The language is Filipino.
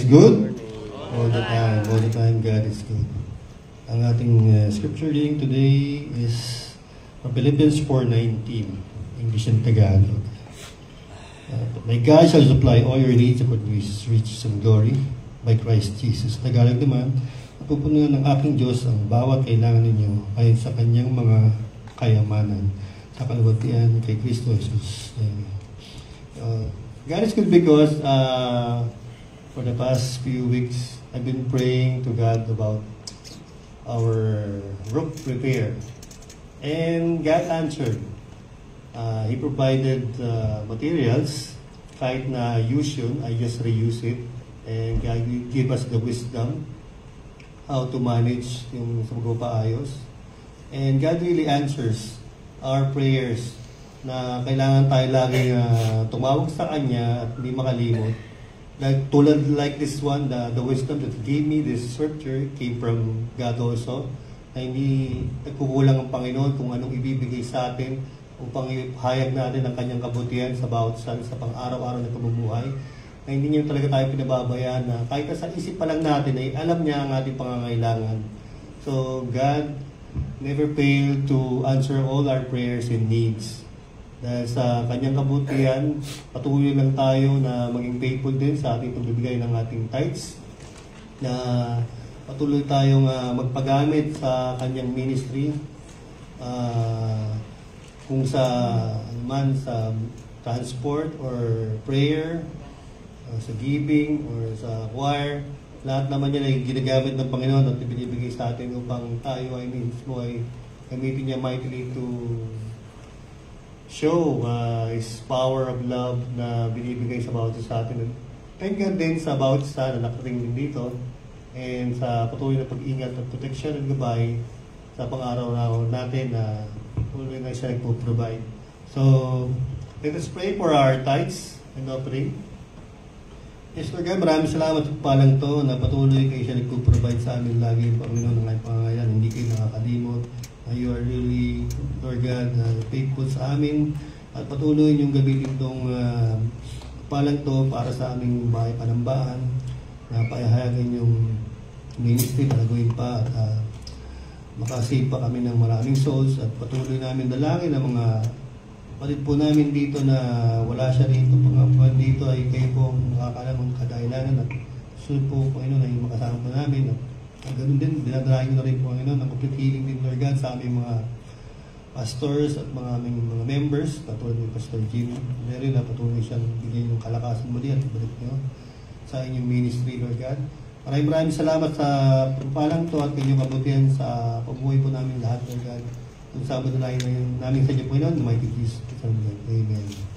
good? All the time. All the time, God is good. Ang ating scripture reading today is from Philippians 4:19, English and Tagalog. My God shall supply all your needs according to His riches and glory by Christ Jesus. Tagalog naman, napupunuan ng aking Diyos ang bawat kailangan ninyo ayon sa kanyang mga kayamanan sa kalwatian kay Kristo Jesus. God is good because for the past few weeks, I've been praying to God about our roof repair. And God answered. He provided materials. Kahit na use yun, I just reuse it. And God give us the wisdom how to manage yung sa magpapaayos. And God really answers our prayers na kailangan tayo lagi tumawag sa Kanya at hindi makalimot. Like this one, the wisdom that gave me this scripture came from God also. Na hindi nagkukulang ang Panginoon kung anong ibibigay sa atin upang ihayag natin ang Kanyang kabutihan sa bawat sa pang-araw-araw na pamumuhay. Na hindi niya talaga tayo pinababayaan na kahit sa isip pa lang natin ay alam niya ang ating pangangailangan. So God never failed to answer all our prayers and needs. Dahil sa Kanyang kabutihan, patuloy lang tayo na maging faithful din sa ating pagbibigay ng ating tithes. Na patuloy tayong magpagamit sa Kanyang ministry. Kung sa transport or prayer, sa giving or sa choir, lahat naman yan ay ginagamit ng Panginoon at ibinibigay sa atin upang tayo ay mismo ay gamitin niya mightily to show His power of love na binibigay sa bawat isa sa atin. Thank God din sa bawat isa na nakarating din dito and sa patuloy na pag-ingat at protection at gabay sa pang-araw-araw natin na patuloy na siya nagpo-provide. So, let us pray for our tithes and offering. Yes, Lord God, maraming salamat sa palang to na patuloy kayo siya nagpo-provide sa amin lagi, Panginoon, ng aking pangangailangan. Hindi kayo nakakalimot. You are really, Lord God, faithful sa amin at patuloy niyong gamitin itong palang to para sa aming bahay panambahan na payahayagan yung ministry para gawin pa at makasave pa kami ng maraming souls at patuloy namin dalangin ang mga kapatid po namin dito na wala siya rito. Pangapag dito ay kayo po ang nakakalam ng kadahilanan at sunod po Panginoon ay makasama po namin at ganun din, dinadalahin nyo na rin po Panginoon ang complete healing din Lord God sa aming mga pastors at mga members katulad ni Pastor Jim Mary na patuloy siyang bigyan yung kalakasan mo din at balik nyo sa inyong ministry Lord God. Maraming salamat sa pampalang to at kanyang kabutihan sa pagbuhay po namin lahat Lord God. Kung sabado na namin sa inyo Panginoon, na may Jesus. Amen.